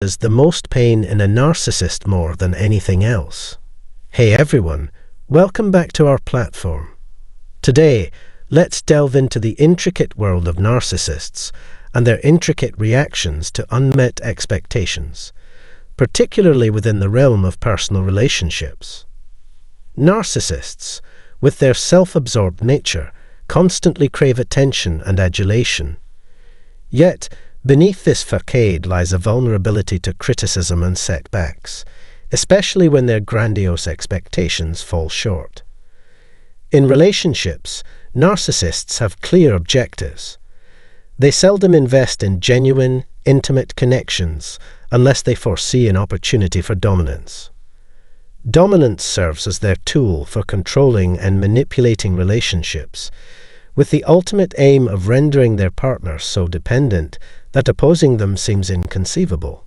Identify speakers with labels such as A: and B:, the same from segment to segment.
A: causes the most pain in a narcissist more than anything else. Hey everyone, welcome back to our platform. Today, let's delve into the intricate world of narcissists and their intricate reactions to unmet expectations, particularly within the realm of personal relationships. Narcissists, with their self-absorbed nature, constantly crave attention and adulation. Yet, beneath this facade lies a vulnerability to criticism and setbacks, especially when their grandiose expectations fall short. In relationships, narcissists have clear objectives. They seldom invest in genuine, intimate connections unless they foresee an opportunity for dominance. Dominance serves as their tool for controlling and manipulating relationships, with the ultimate aim of rendering their partner so dependent that opposing them seems inconceivable.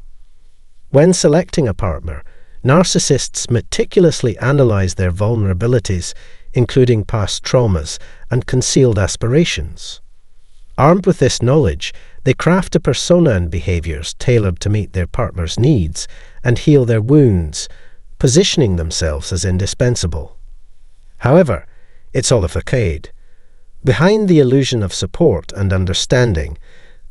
A: When selecting a partner, narcissists meticulously analyze their vulnerabilities, including past traumas and concealed aspirations. Armed with this knowledge, they craft a persona and behaviors tailored to meet their partner's needs and heal their wounds, positioning themselves as indispensable. However, it's all a facade. Behind the illusion of support and understanding,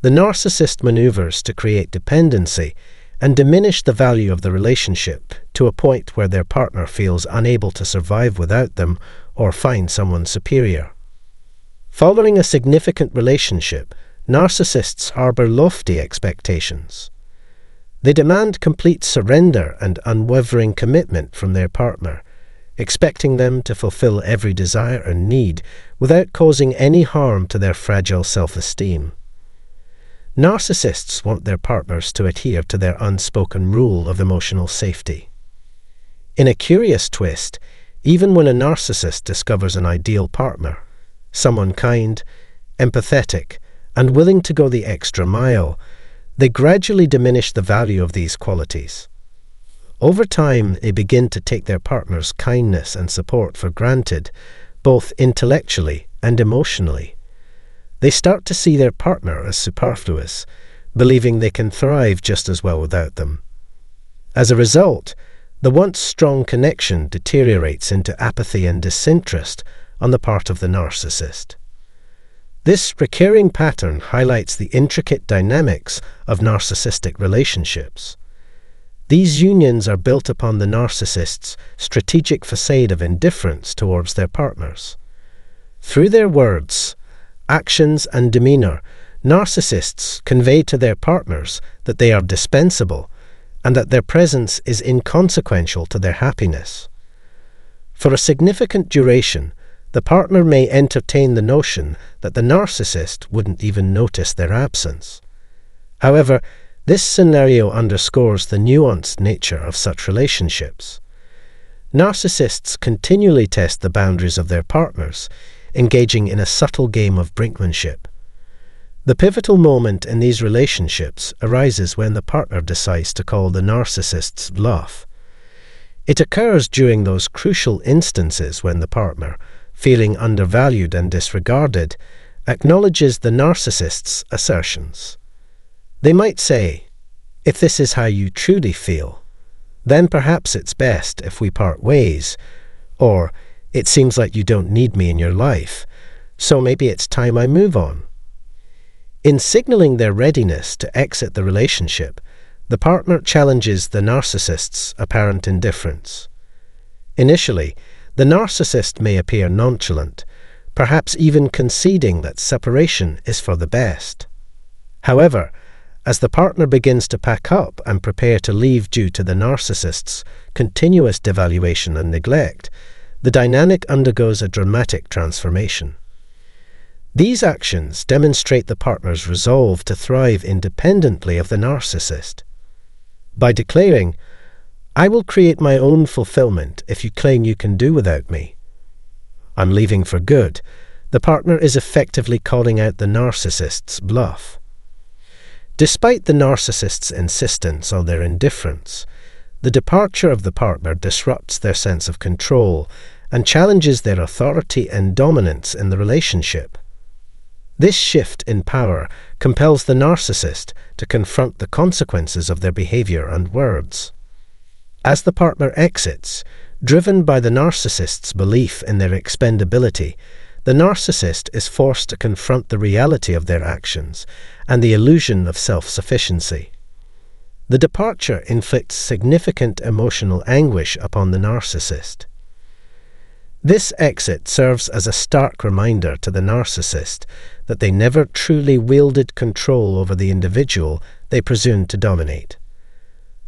A: the narcissist maneuvers to create dependency and diminish the value of the relationship to a point where their partner feels unable to survive without them or find someone superior. Following a significant relationship, narcissists harbor lofty expectations. They demand complete surrender and unwavering commitment from their partner, expecting them to fulfill every desire and need without causing any harm to their fragile self-esteem. Narcissists want their partners to adhere to their unspoken rule of emotional safety. In a curious twist, even when a narcissist discovers an ideal partner, someone kind, empathetic, and willing to go the extra mile, they gradually diminish the value of these qualities. Over time, they begin to take their partner's kindness and support for granted, both intellectually and emotionally. They start to see their partner as superfluous, believing they can thrive just as well without them. As a result, the once strong connection deteriorates into apathy and disinterest on the part of the narcissist. This recurring pattern highlights the intricate dynamics of narcissistic relationships. These unions are built upon the narcissist's strategic facade of indifference towards their partners. Through their words, actions, and demeanor, narcissists convey to their partners that they are dispensable and that their presence is inconsequential to their happiness. For a significant duration, the partner may entertain the notion that the narcissist wouldn't even notice their absence. However, this scenario underscores the nuanced nature of such relationships. Narcissists continually test the boundaries of their partners, engaging in a subtle game of brinkmanship. The pivotal moment in these relationships arises when the partner decides to call the narcissist's bluff. It occurs during those crucial instances when the partner, feeling undervalued and disregarded, acknowledges the narcissist's assertions. They might say, "If this is how you truly feel, then perhaps it's best if we part ways," or "It seems like you don't need me in your life, so maybe it's time I move on." In signaling their readiness to exit the relationship, the partner challenges the narcissist's apparent indifference. Initially, the narcissist may appear nonchalant, perhaps even conceding that separation is for the best. However, as the partner begins to pack up and prepare to leave due to the narcissist's continuous devaluation and neglect, the dynamic undergoes a dramatic transformation. These actions demonstrate the partner's resolve to thrive independently of the narcissist. By declaring, "I will create my own fulfillment if you claim you can do without me. I'm leaving for good," the partner is effectively calling out the narcissist's bluff. Despite the narcissist's insistence on their indifference, the departure of the partner disrupts their sense of control and challenges their authority and dominance in the relationship. This shift in power compels the narcissist to confront the consequences of their behavior and words. As the partner exits, driven by the narcissist's belief in their expendability, the narcissist is forced to confront the reality of their actions and the illusion of self-sufficiency. The departure inflicts significant emotional anguish upon the narcissist. This exit serves as a stark reminder to the narcissist that they never truly wielded control over the individual they presumed to dominate.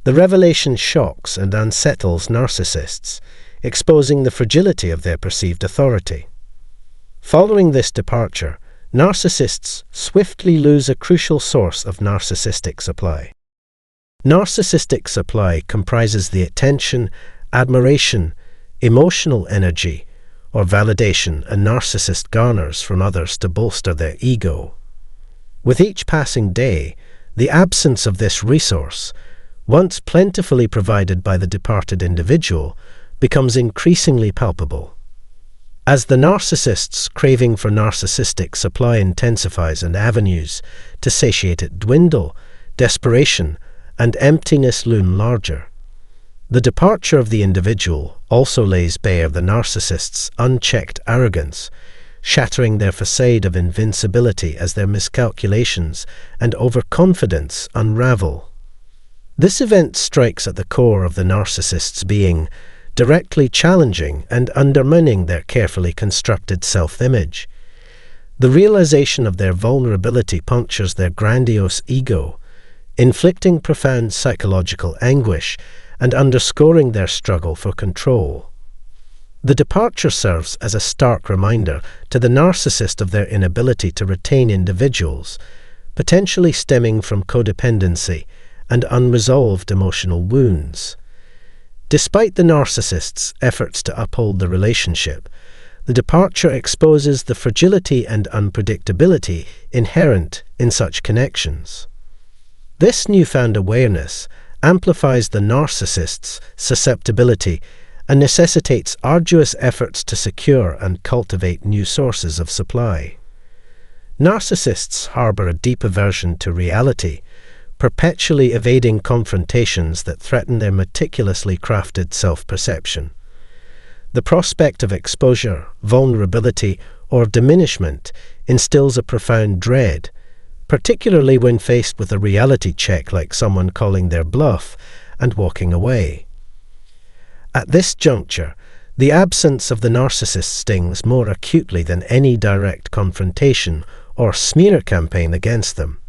A: The revelation shocks and unsettles narcissists, exposing the fragility of their perceived authority. Following this departure, narcissists swiftly lose a crucial source of narcissistic supply. Narcissistic supply comprises the attention, admiration, emotional energy, or validation a narcissist garners from others to bolster their ego. With each passing day, the absence of this resource, once plentifully provided by the departed individual, becomes increasingly palpable. As the narcissist's craving for narcissistic supply intensifies and avenues to satiate it dwindle, desperation and emptiness loom larger. The departure of the individual also lays bare the narcissist's unchecked arrogance, shattering their facade of invincibility as their miscalculations and overconfidence unravel. This event strikes at the core of the narcissist's being, directly challenging and undermining their carefully constructed self-image. The realization of their vulnerability punctures their grandiose ego, inflicting profound psychological anguish and underscoring their struggle for control. The departure serves as a stark reminder to the narcissist of their inability to retain individuals, potentially stemming from codependency and unresolved emotional wounds. Despite the narcissist's efforts to uphold the relationship, the departure exposes the fragility and unpredictability inherent in such connections. This newfound awareness amplifies the narcissist's susceptibility and necessitates arduous efforts to secure and cultivate new sources of supply. Narcissists harbor a deep aversion to reality, perpetually evading confrontations that threaten their meticulously crafted self-perception. The prospect of exposure, vulnerability, or diminishment instills a profound dread, particularly when faced with a reality check like someone calling their bluff and walking away. At this juncture, the absence of the narcissist stings more acutely than any direct confrontation or smear campaign against them.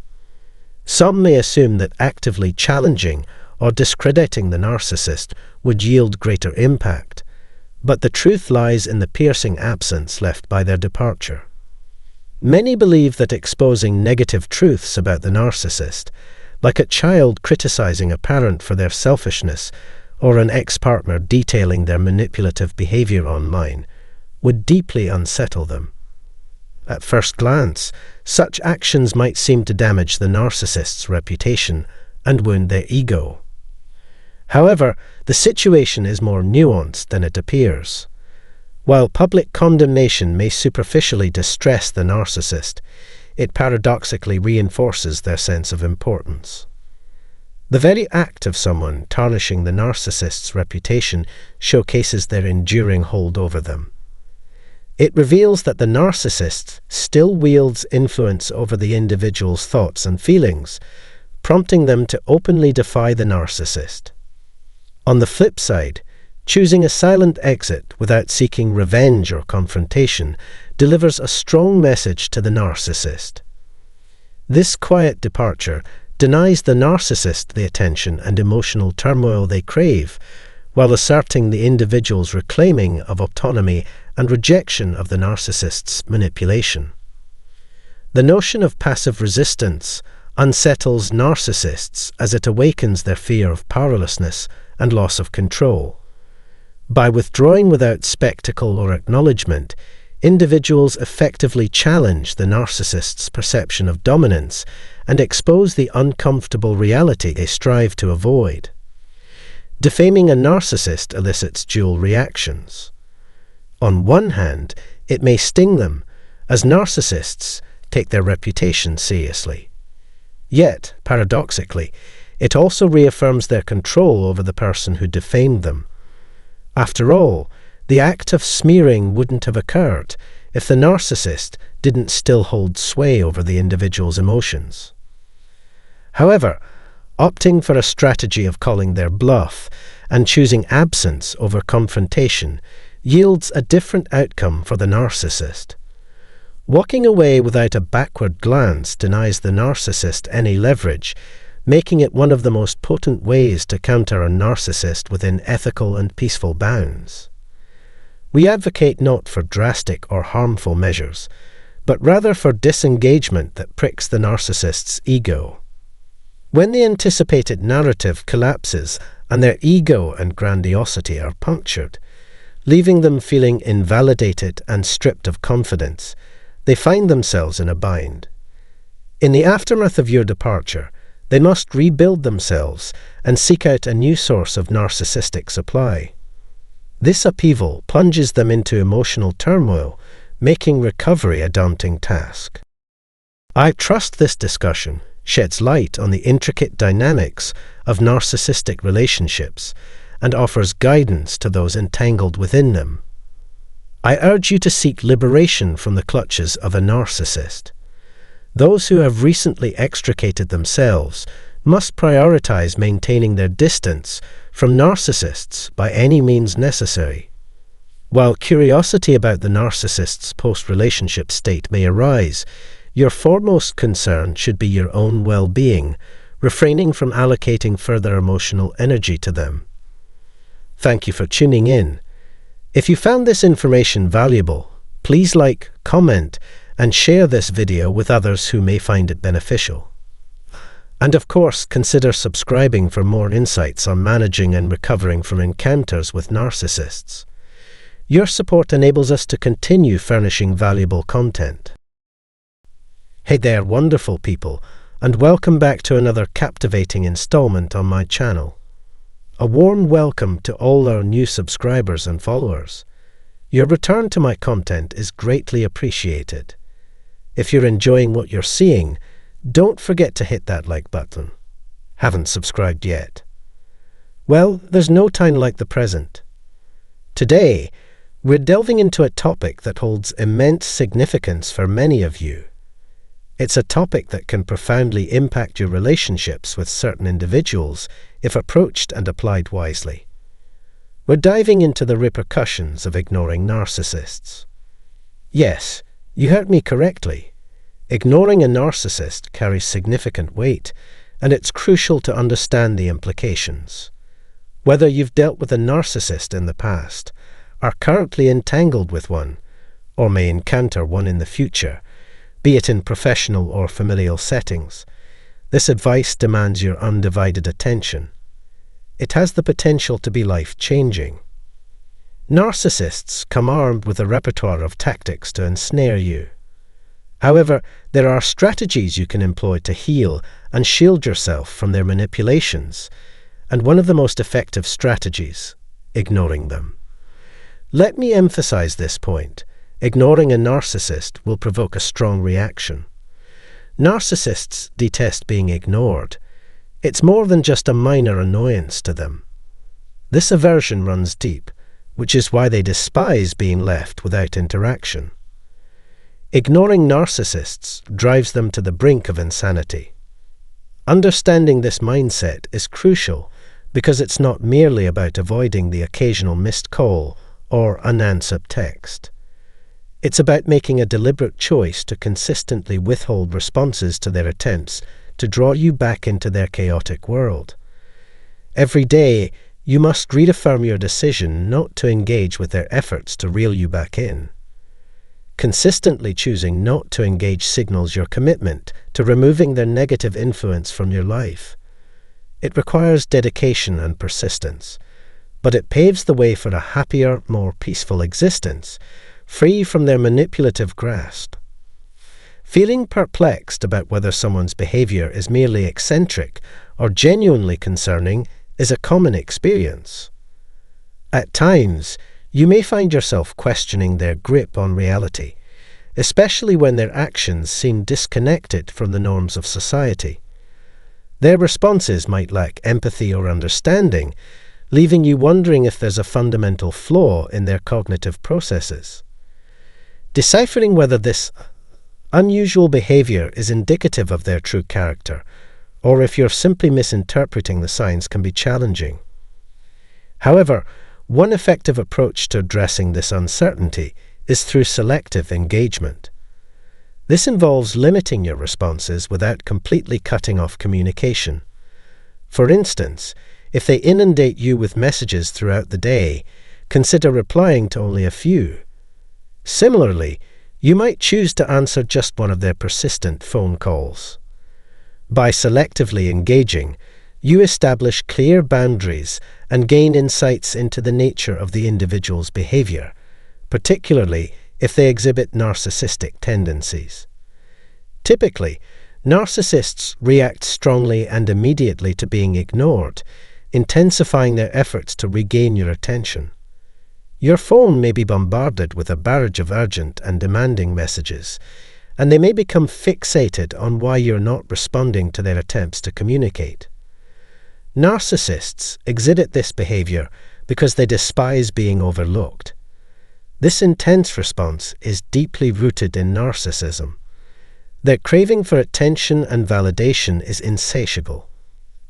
A: Some may assume that actively challenging or discrediting the narcissist would yield greater impact, but the truth lies in the piercing absence left by their departure. Many believe that exposing negative truths about the narcissist, like a child criticizing a parent for their selfishness or an ex-partner detailing their manipulative behavior online, would deeply unsettle them. At first glance, such actions might seem to damage the narcissist's reputation and wound their ego. However, the situation is more nuanced than it appears. While public condemnation may superficially distress the narcissist, it paradoxically reinforces their sense of importance. The very act of someone tarnishing the narcissist's reputation showcases their enduring hold over them. It reveals that the narcissist still wields influence over the individual's thoughts and feelings, prompting them to openly defy the narcissist. On the flip side, choosing a silent exit without seeking revenge or confrontation delivers a strong message to the narcissist. This quiet departure denies the narcissist the attention and emotional turmoil they crave, while asserting the individual's reclaiming of autonomy and rejection of the narcissist's manipulation. The notion of passive resistance unsettles narcissists as it awakens their fear of powerlessness and loss of control. By withdrawing without spectacle or acknowledgement, individuals effectively challenge the narcissist's perception of dominance and expose the uncomfortable reality they strive to avoid. Defaming a narcissist elicits dual reactions. On one hand, it may sting them, as narcissists take their reputation seriously. Yet, paradoxically, it also reaffirms their control over the person who defamed them. After all, the act of smearing wouldn't have occurred if the narcissist didn't still hold sway over the individual's emotions. However, opting for a strategy of calling their bluff and choosing absence over confrontation yields a different outcome for the narcissist. Walking away without a backward glance denies the narcissist any leverage, making it one of the most potent ways to counter a narcissist within ethical and peaceful bounds. We advocate not for drastic or harmful measures, but rather for disengagement that pricks the narcissist's ego. When the anticipated narrative collapses and their ego and grandiosity are punctured, leaving them feeling invalidated and stripped of confidence, they find themselves in a bind. In the aftermath of your departure, they must rebuild themselves and seek out a new source of narcissistic supply. This upheaval plunges them into emotional turmoil, making recovery a daunting task. I trust this discussion sheds light on the intricate dynamics of narcissistic relationships and offers guidance to those entangled within them. I urge you to seek liberation from the clutches of a narcissist. Those who have recently extricated themselves must prioritize maintaining their distance from narcissists by any means necessary. While curiosity about the narcissist's post-relationship state may arise, your foremost concern should be your own well-being, refraining from allocating further emotional energy to them. Thank you for tuning in. If you found this information valuable, please like, comment, and share this video with others who may find it beneficial. And of course, consider subscribing for more insights on managing and recovering from encounters with narcissists. Your support enables us to continue furnishing valuable content. Hey there, wonderful people, and welcome back to another captivating installment on my channel. A warm welcome to all our new subscribers and followers. Your return to my content is greatly appreciated. If you're enjoying what you're seeing, don't forget to hit that like button. Haven't subscribed yet? Well, there's no time like the present. Today, we're delving into a topic that holds immense significance for many of you. It's a topic that can profoundly impact your relationships with certain individuals if approached and applied wisely. We're diving into the repercussions of ignoring narcissists. Yes, you heard me correctly. Ignoring a narcissist carries significant weight, and it's crucial to understand the implications. Whether you've dealt with a narcissist in the past, are currently entangled with one, or may encounter one in the future, be it in professional or familial settings, this advice demands your undivided attention. It has the potential to be life-changing. Narcissists come armed with a repertoire of tactics to ensnare you. However, there are strategies you can employ to heal and shield yourself from their manipulations, and one of the most effective strategies, ignoring them. Let me emphasize this point. Ignoring a narcissist will provoke a strong reaction. Narcissists detest being ignored. It's more than just a minor annoyance to them. This aversion runs deep, which is why they despise being left without interaction. Ignoring narcissists drives them to the brink of insanity. Understanding this mindset is crucial because it's not merely about avoiding the occasional missed call or unanswered text. It's about making a deliberate choice to consistently withhold responses to their attempts to draw you back into their chaotic world. Every day, you must reaffirm your decision not to engage with their efforts to reel you back in. Consistently choosing not to engage signals your commitment to removing their negative influence from your life. It requires dedication and persistence, but it paves the way for a happier, more peaceful existence, free from their manipulative grasp. Feeling perplexed about whether someone's behavior is merely eccentric or genuinely concerning is a common experience. At times, you may find yourself questioning their grip on reality, especially when their actions seem disconnected from the norms of society. Their responses might lack empathy or understanding, leaving you wondering if there's a fundamental flaw in their cognitive processes. Deciphering whether this unusual behavior is indicative of their true character, or if you're simply misinterpreting the signs, can be challenging. However, one effective approach to addressing this uncertainty is through selective engagement. This involves limiting your responses without completely cutting off communication. For instance, if they inundate you with messages throughout the day, consider replying to only a few. Similarly, you might choose to answer just one of their persistent phone calls. By selectively engaging, you establish clear boundaries and gain insights into the nature of the individual's behavior, particularly if they exhibit narcissistic tendencies. Typically, narcissists react strongly and immediately to being ignored, intensifying their efforts to regain your attention. Your phone may be bombarded with a barrage of urgent and demanding messages, and they may become fixated on why you're not responding to their attempts to communicate. Narcissists exhibit this behavior because they despise being overlooked. This intense response is deeply rooted in narcissism. Their craving for attention and validation is insatiable,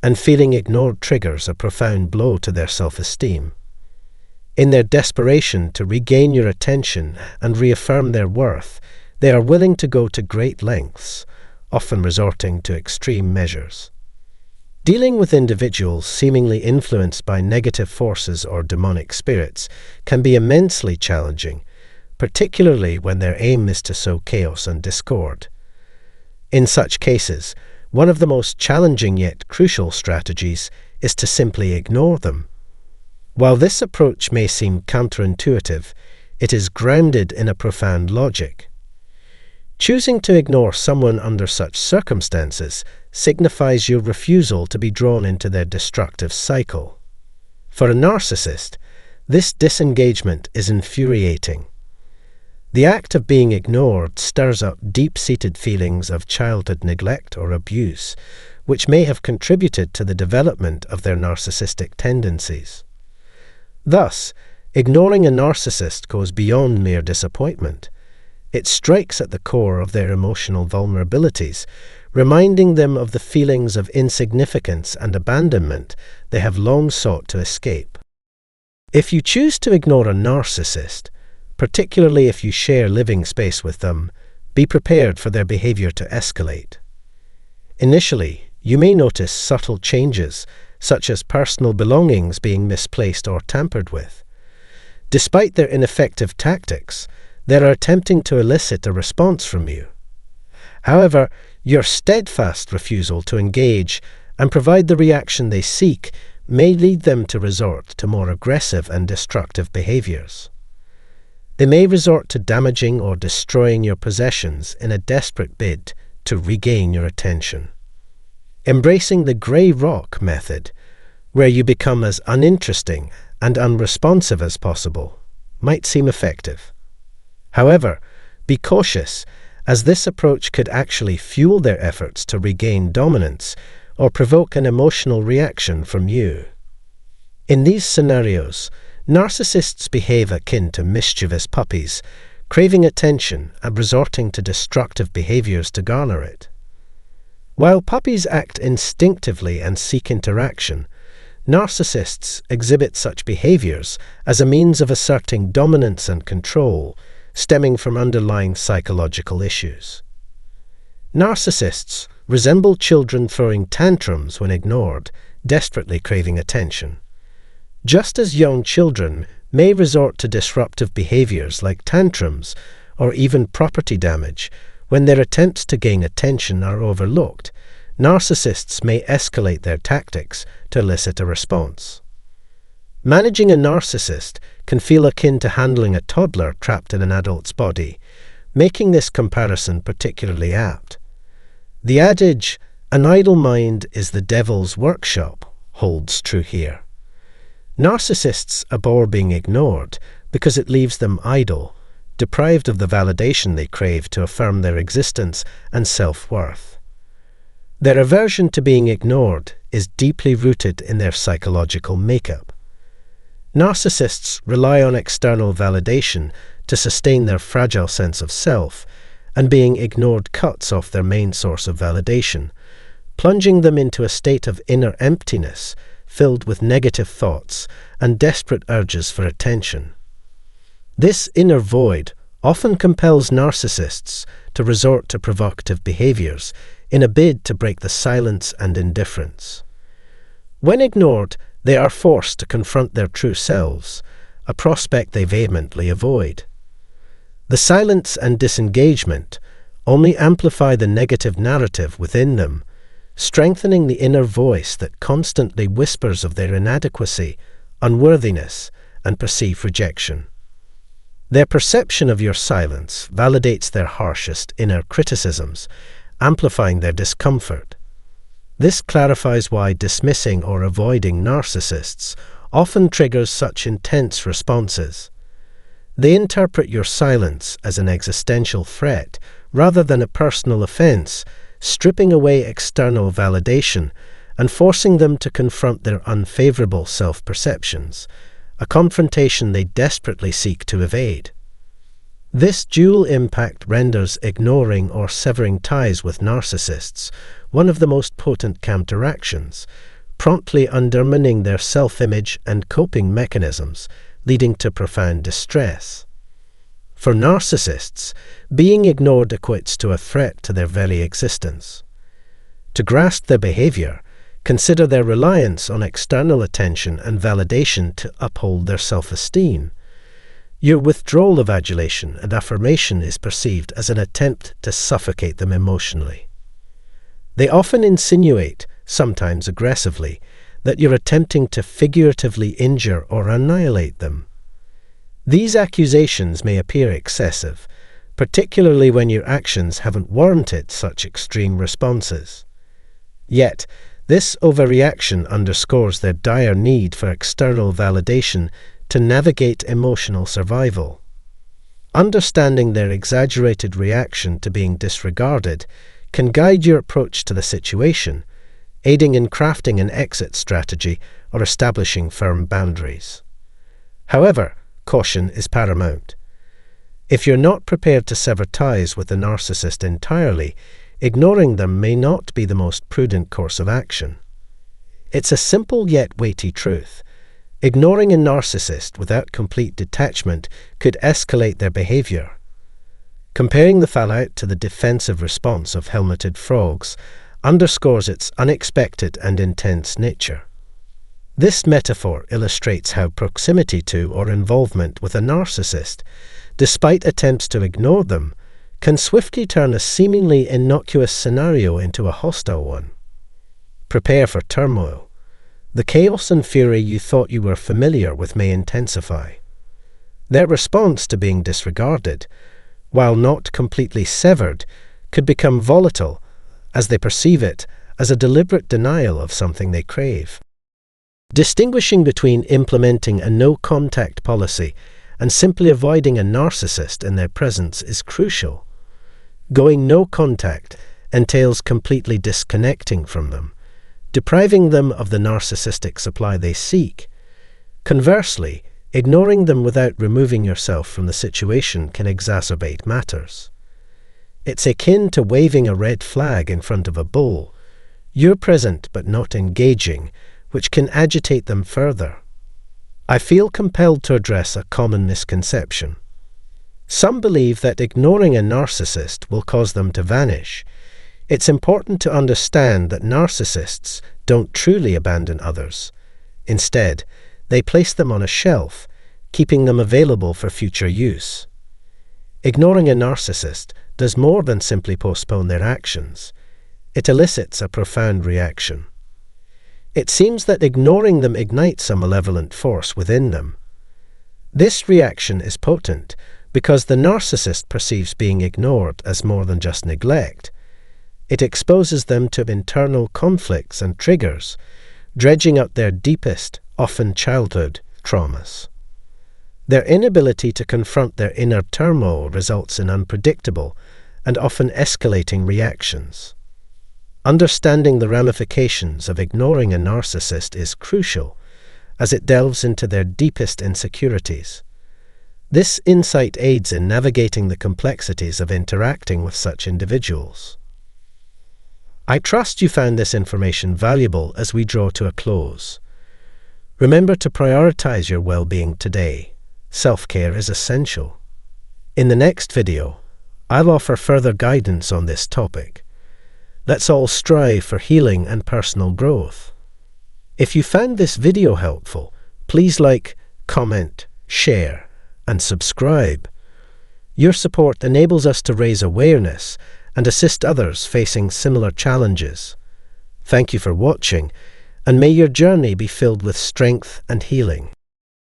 A: and feeling ignored triggers a profound blow to their self-esteem. In their desperation to regain your attention and reaffirm their worth, they are willing to go to great lengths, often resorting to extreme measures. Dealing with individuals seemingly influenced by negative forces or demonic spirits can be immensely challenging, particularly when their aim is to sow chaos and discord. In such cases, one of the most challenging yet crucial strategies is to simply ignore them. While this approach may seem counterintuitive, it is grounded in a profound logic. Choosing to ignore someone under such circumstances signifies your refusal to be drawn into their destructive cycle. For a narcissist, this disengagement is infuriating. The act of being ignored stirs up deep-seated feelings of childhood neglect or abuse, which may have contributed to the development of their narcissistic tendencies. Thus, ignoring a narcissist goes beyond mere disappointment. It strikes at the core of their emotional vulnerabilities, reminding them of the feelings of insignificance and abandonment they have long sought to escape. If you choose to ignore a narcissist, particularly if you share living space with them, be prepared for their behavior to escalate. Initially, you may notice subtle changes, such as personal belongings being misplaced or tampered with. Despite their ineffective tactics, they are attempting to elicit a response from you. However, your steadfast refusal to engage and provide the reaction they seek may lead them to resort to more aggressive and destructive behaviors. They may resort to damaging or destroying your possessions in a desperate bid to regain your attention. Embracing the grey rock method, where you become as uninteresting and unresponsive as possible, might seem effective. However, be cautious, as this approach could actually fuel their efforts to regain dominance or provoke an emotional reaction from you. In these scenarios, narcissists behave akin to mischievous puppies, craving attention and resorting to destructive behaviors to garner it. While puppies act instinctively and seek interaction, narcissists exhibit such behaviors as a means of asserting dominance and control, stemming from underlying psychological issues. Narcissists resemble children throwing tantrums when ignored, desperately craving attention. Just as young children may resort to disruptive behaviors like tantrums or even property damage when their attempts to gain attention are overlooked, narcissists may escalate their tactics to elicit a response. Managing a narcissist can feel akin to handling a toddler trapped in an adult's body, making this comparison particularly apt. The adage, "An idle mind is the devil's workshop," holds true here. Narcissists abhor being ignored because it leaves them idle, deprived of the validation they crave to affirm their existence and self-worth. Their aversion to being ignored is deeply rooted in their psychological makeup. Narcissists rely on external validation to sustain their fragile sense of self, and being ignored cuts off their main source of validation, plunging them into a state of inner emptiness filled with negative thoughts and desperate urges for attention. This inner void often compels narcissists to resort to provocative behaviors in a bid to break the silence and indifference. When ignored, they are forced to confront their true selves, a prospect they vehemently avoid. The silence and disengagement only amplify the negative narrative within them, strengthening the inner voice that constantly whispers of their inadequacy, unworthiness, and perceived rejection. Their perception of your silence validates their harshest inner criticisms, amplifying their discomfort. This clarifies why dismissing or avoiding narcissists often triggers such intense responses. They interpret your silence as an existential threat rather than a personal offense, stripping away external validation and forcing them to confront their unfavorable self-perceptions, a confrontation they desperately seek to evade. This dual impact renders ignoring or severing ties with narcissists one of the most potent counteractions, promptly undermining their self-image and coping mechanisms, leading to profound distress. For narcissists, being ignored equates to a threat to their very existence. To grasp their behavior, consider their reliance on external attention and validation to uphold their self-esteem. Your withdrawal of adulation and affirmation is perceived as an attempt to suffocate them emotionally. They often insinuate, sometimes aggressively, that you're attempting to figuratively injure or annihilate them. These accusations may appear excessive, particularly when your actions haven't warranted such extreme responses. Yet, this overreaction underscores their dire need for external validation to navigate emotional survival. Understanding their exaggerated reaction to being disregarded can guide your approach to the situation, aiding in crafting an exit strategy or establishing firm boundaries. However, caution is paramount. If you're not prepared to sever ties with the narcissist entirely, ignoring them may not be the most prudent course of action. It's a simple yet weighty truth. Ignoring a narcissist without complete detachment could escalate their behavior. Comparing the fallout to the defensive response of helmeted frogs underscores its unexpected and intense nature. This metaphor illustrates how proximity to or involvement with a narcissist, despite attempts to ignore them, can swiftly turn a seemingly innocuous scenario into a hostile one. Prepare for turmoil. The chaos and fury you thought you were familiar with may intensify. Their response to being disregarded, while not completely severed, could become volatile as they perceive it as a deliberate denial of something they crave. Distinguishing between implementing a no-contact policy and simply avoiding a narcissist in their presence is crucial. Going no contact entails completely disconnecting from them, depriving them of the narcissistic supply they seek. Conversely, ignoring them without removing yourself from the situation can exacerbate matters. It's akin to waving a red flag in front of a bull. You're present but not engaging, which can agitate them further. I feel compelled to address a common misconception. Some believe that ignoring a narcissist will cause them to vanish. It's important to understand that narcissists don't truly abandon others. Instead, they place them on a shelf, keeping them available for future use. Ignoring a narcissist does more than simply postpone their actions. It elicits a profound reaction. It seems that ignoring them ignites a malevolent force within them. This reaction is potent because the narcissist perceives being ignored as more than just neglect. It exposes them to internal conflicts and triggers, dredging up their deepest, often childhood, traumas. Their inability to confront their inner turmoil results in unpredictable and often escalating reactions. Understanding the ramifications of ignoring a narcissist is crucial, as it delves into their deepest insecurities. This insight aids in navigating the complexities of interacting with such individuals. I trust you found this information valuable as we draw to a close. Remember to prioritize your well-being today. Self-care is essential. In the next video, I'll offer further guidance on this topic. Let's all strive for healing and personal growth. If you found this video helpful, please like, comment, share, and subscribe. Your support enables us to raise awareness and assist others facing similar challenges. Thank you for watching, and may your journey be filled with strength and healing.